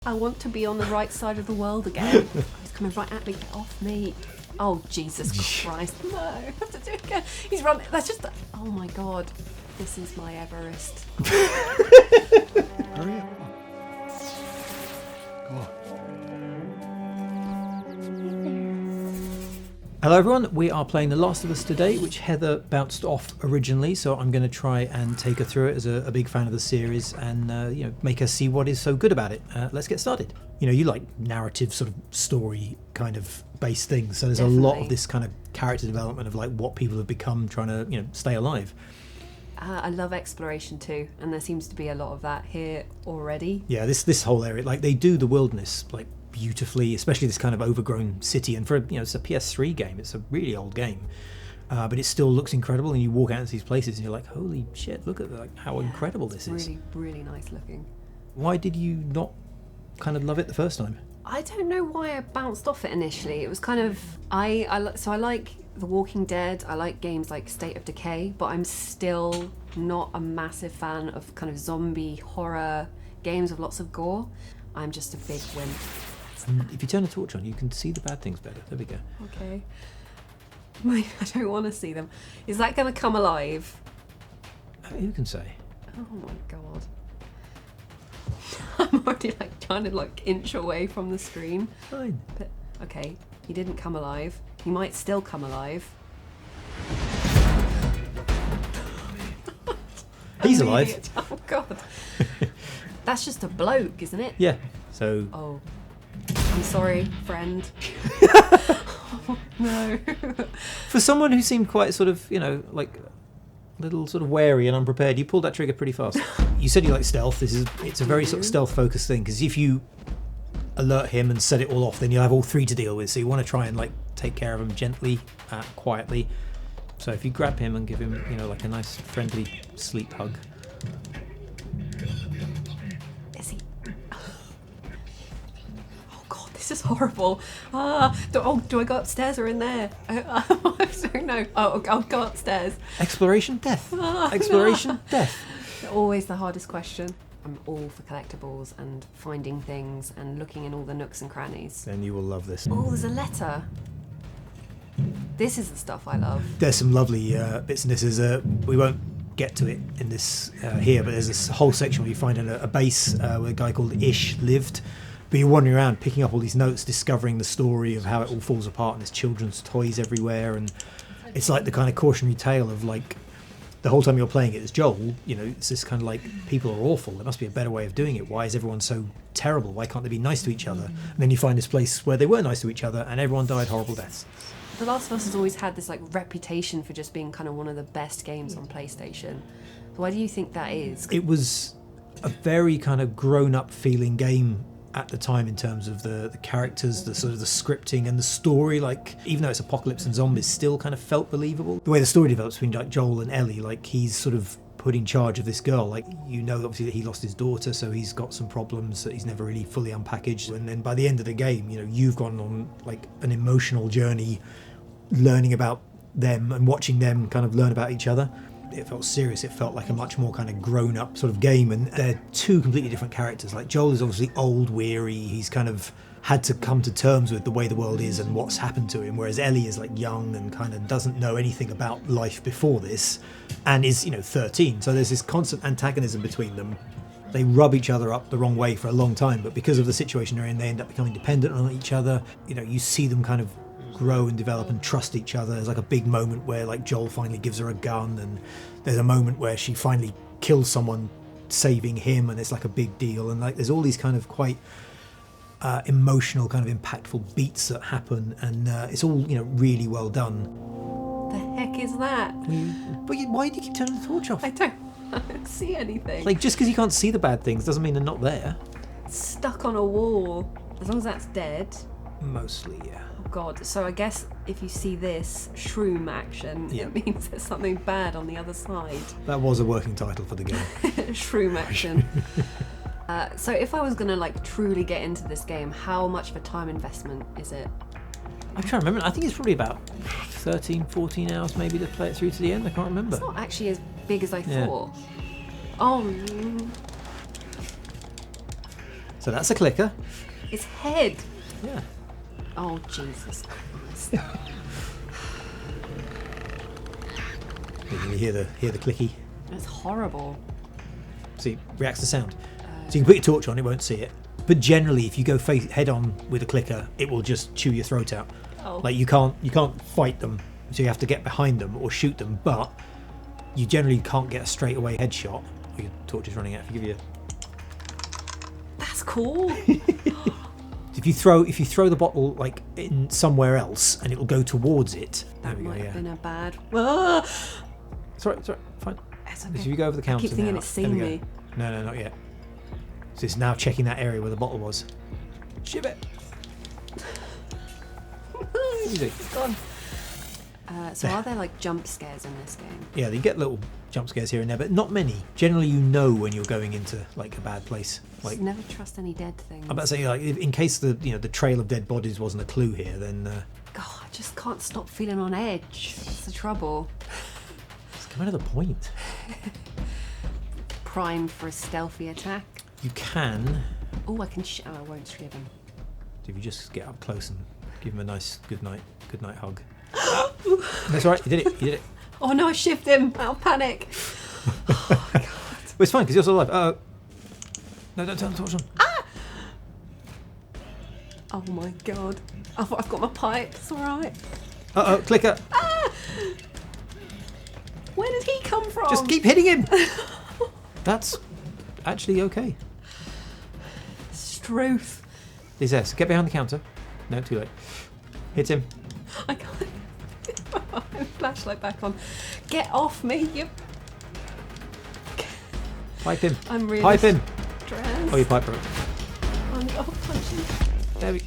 I want to be on the right side of the world again. Oh, he's coming right at me. Get off me. Oh, Jesus Christ. No, I have to do it again. He's running. That's just... Oh, my God. This is my Everest. Hurry up. Go on. Hello everyone, we are playing The Last of Us today, which Heather bounced off originally, so I'm going to try and take her through it as a big fan of the series and make her see what is so good about it. Let's get started. You know, you like narrative sort of story kind of based things, so there's a lot of this kind of character development of like what people have become trying to, stay alive. I love exploration too, and there seems to be a lot of that here already. Yeah, this whole area, like they do the wilderness like beautifully, especially this kind of overgrown city, and for it's a PS3 game, it's a really old game, but it still looks incredible, and you walk out into these places and you're like, holy shit, look at how incredible this is. Really nice looking. Why did you not kind of love it the first time? I don't know why I bounced off it initially. It was kind of I like The Walking Dead, I like games like State of Decay, but I'm still not a massive fan of kind of zombie horror games with lots of gore. I'm just a big wimp. And if you turn a torch on, you can see the bad things better. There we go. Okay. I don't want to see them. Is that going to come alive? Who can say? Oh my God. I'm already trying to inch away from the screen. Fine. But okay, he didn't come alive. He might still come alive. He's alive. Oh God. That's just a bloke, isn't it? Yeah. So. Oh. I'm sorry, friend. Oh, no. For someone who seemed quite sort of, like a little sort of wary and unprepared, you pulled that trigger pretty fast. You said you like stealth. It's a very sort of stealth-focused thing, because if you alert him and set it all off, then you'll have all three to deal with. So you want to try and take care of him gently, quietly. So if you grab him and give him, like a nice friendly sleep hug. This is horrible. Do I go upstairs or in there? I don't know. Oh, I'll go upstairs. Exploration, death. Exploration, death. Always the hardest question. I'm all for collectibles and finding things and looking in all the nooks and crannies. Then you will love this. Oh, there's a letter. This is the stuff I love. There's some lovely bits in this. We won't get to it in this here, but there's this whole section where you find a base where a guy called Ish lived. But you're wandering around, picking up all these notes, discovering the story of how it all falls apart, and there's children's toys everywhere, and it's like the kind of cautionary tale of the whole time you're playing it as Joel, it's this kind of people are awful, there must be a better way of doing it, why is everyone so terrible, why can't they be nice to each other? And then you find this place where they were nice to each other and everyone died horrible deaths. The Last of Us has always had this reputation for just being kind of one of the best games on PlayStation. So why do you think that is? It was a very kind of grown-up feeling game at the time in terms of the characters, the sort of the scripting and the story, even though it's apocalypse and zombies, still kind of felt believable. The way the story develops between Joel and Ellie, he's sort of put in charge of this girl, obviously that he lost his daughter, so he's got some problems that he's never really fully unpackaged, and then by the end of the game, you've gone on an emotional journey learning about them and watching them kind of learn about each other. It felt serious, it felt like a much more kind of grown-up sort of game, and they're two completely different characters. Joel is obviously old, weary, he's kind of had to come to terms with the way the world is and what's happened to him, whereas Ellie is young and kind of doesn't know anything about life before this, and is 13, so there's this constant antagonism between them. They rub each other up the wrong way for a long time, but because of the situation they're in, they end up becoming dependent on each other. You see them kind of grow and develop and trust each other. There's a big moment where Joel finally gives her a gun, and there's a moment where she finally kills someone saving him, and it's a big deal, and there's all these kind of quite emotional, kind of impactful beats that happen, and it's all really well done. The heck is that? But why do you keep turning the torch off? I don't see anything. Just because you can't see the bad things doesn't mean they're not there. It's stuck on a wall. As long as that's dead. Mostly, yeah. Oh God, so I guess if you see this shroom action, It means there's something bad on the other side. That was a working title for the game. Shroom action. So if I was going to truly get into this game, how much of a time investment is it? I'm trying to remember. I think it's probably about 13, 14 hours maybe to play it through to the end. I can't remember. It's not actually as big as I thought. Oh. So that's a clicker. Its head. Yeah. Oh, Jesus Christ. You hear the clicky. That's horrible. See, reacts to sound. So you can put your torch on, it won't see it. But generally, if you go head on with a clicker, it will just chew your throat out. Oh. Like you can't fight them, so you have to get behind them or shoot them. But you generally can't get a straight away headshot. Your torch is running out. If you give you That's cool. if you throw the bottle like in somewhere else, and it will go towards it. That there we might go. have Yeah. been a bad. Ah! It's alright. Fine. It's So okay. if you go over the counter I keep thinking now, it's there we seen go. me. No, not yet. So it's now checking that area where the bottle was. Ship it. Easy. It's gone. So are there like jump scares in this game? Yeah, you get little jump scares here and there, but not many. Generally, you know when you're going into like a bad place. Like Just never trust any dead things. I'm about to say, like in case the trail of dead bodies wasn't a clue here, then God, I just can't stop feeling on edge. That's the trouble. it's coming to the point. Primed for a stealthy attack. You can, Oh, I can. Oh, I won't shoot him. if you just get up close and give him a nice good night hug. That's all right. You did it. Oh no, I shifted him out of panic. Oh God. Well, it's fine because you're still alive. No, don't turn the torch on. Oh my God. I've got my pipe. It's all right. Clicker. Where did he come from? Just keep hitting him. That's actually okay. Struth. Is this? Get behind the counter. No, too late. Hit him. I can't. Flashlight back on. Get off me, you. Pipe him. I'm really Pipe him. stressed. Oh, your pipe broke. Punching. There we.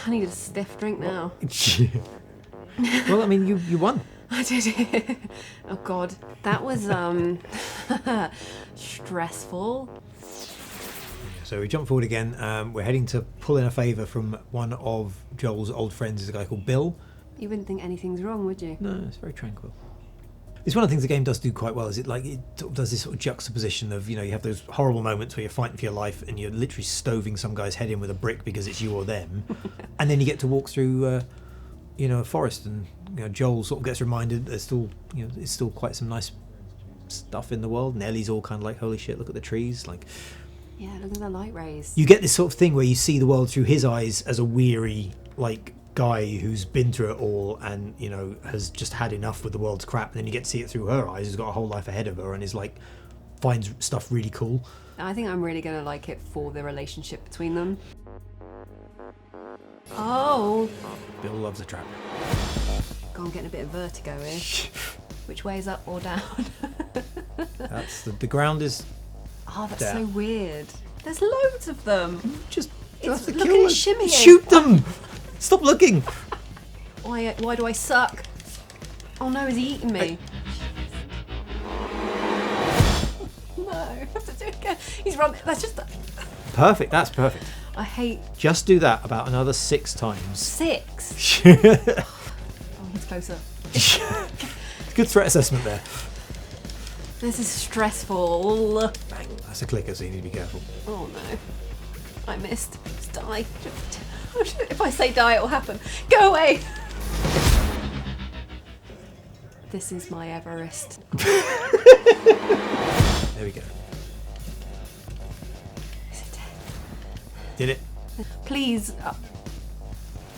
I need a stiff drink now. Well, I mean, you won. I did it. Oh God, that was stressful. So we jump forward again. We're heading to pull in a favour from one of Joel's old friends. Is a guy called Bill. You wouldn't think anything's wrong, would you? No, it's very tranquil. It's one of the things the game does do quite well. Is it does this sort of juxtaposition of you have those horrible moments where you're fighting for your life and you're literally stoving some guy's head in with a brick because it's you or them, and then you get to walk through a forest and Joel sort of gets reminded there's still there's still quite some nice stuff in the world. And Ellie's all kind of like, holy shit, look at the trees, like. Yeah, look at the light rays. You get this sort of thing where you see the world through his eyes as a weary, like, guy who's been through it all and, has just had enough with the world's crap. And then you get to see it through her eyes, who's got a whole life ahead of her and is like, finds stuff really cool. I think I'm really going to like it for the relationship between them. Oh. Bill loves a trap. God, I'm getting a bit of vertigo here. Which way is up or down? That's the ground is. Oh, that's there. so weird. There's loads of them. Just It's, have to look kill at it them. shimmying. Shoot them! Stop looking! Why do I suck? Oh no, is he eating me? No, I have to do it again. He's running. That's just. Perfect, that's perfect. I hate Just do that about another 6 times. 6. Oh, he's closer. Good threat assessment there. This is stressful. Bang, that's a clicker, so you need to be careful. Oh no. I missed. Just die. If I say die, it'll happen. Go away! This is my Everest. There we go. Is it dead? Did it? Please.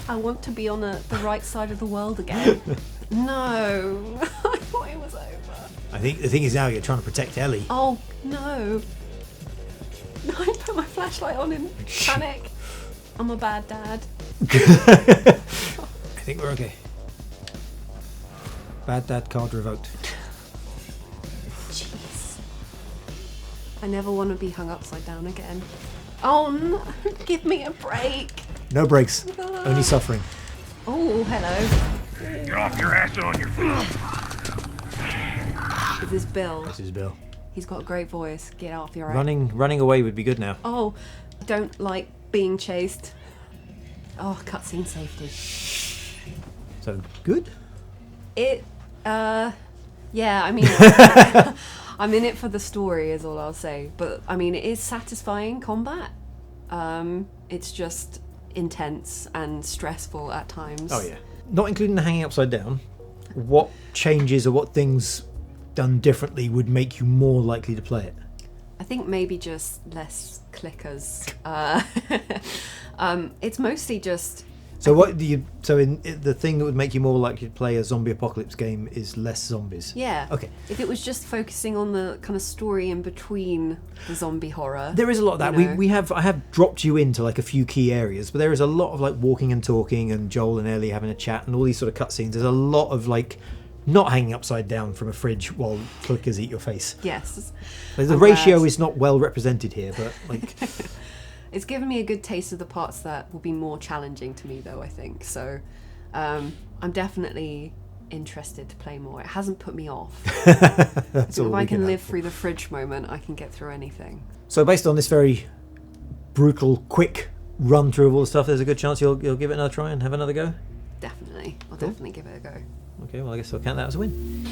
I want to be on the right side of the world again. No. I thought it was over. I think the thing is now you're trying to protect Ellie. Oh, no. No, I put my flashlight on in panic. I'm a bad dad. I think we're okay. Bad dad card revoked. Jeez. I never want to be hung upside down again. Oh, no. Give me a break. No breaks, only suffering. Oh, hello. Get off your ass on your feet. Is this Bill? This is Bill. He's got a great voice. Get off your ass. Running away would be good now. Oh, don't like being chased. Oh, cutscene safety. So good. It, Yeah, I mean, I'm in it for the story, is all I'll say. But I mean, it is satisfying combat. It's just intense and stressful at times. Oh yeah. Not including the hanging upside down, what changes or what things done differently would make you more likely to play it? I think maybe just less clickers. It's mostly just. So the thing that would make you more likely to play a zombie apocalypse game is less zombies? Yeah. Okay. If it was just focusing on the kind of story in between the zombie horror. There is a lot of that. You know. I have dropped you into like a few key areas, but there is a lot of like walking and talking and Joel and Ellie having a chat and all these sort of cutscenes. There's a lot of like not hanging upside down from a fridge while clickers eat your face. Yes. Like, the ratio is not well represented here, but like. It's given me a good taste of the parts that will be more challenging to me, though, I think. So I'm definitely interested to play more. It hasn't put me off. That's all if we I can live have. through the fridge moment, I can get through anything. So based on this very brutal, quick run through of all the stuff, there's a good chance you'll give it another try and have another go? Definitely. I'll Cool. definitely give it a go. Okay, well I guess I'll count that as a win.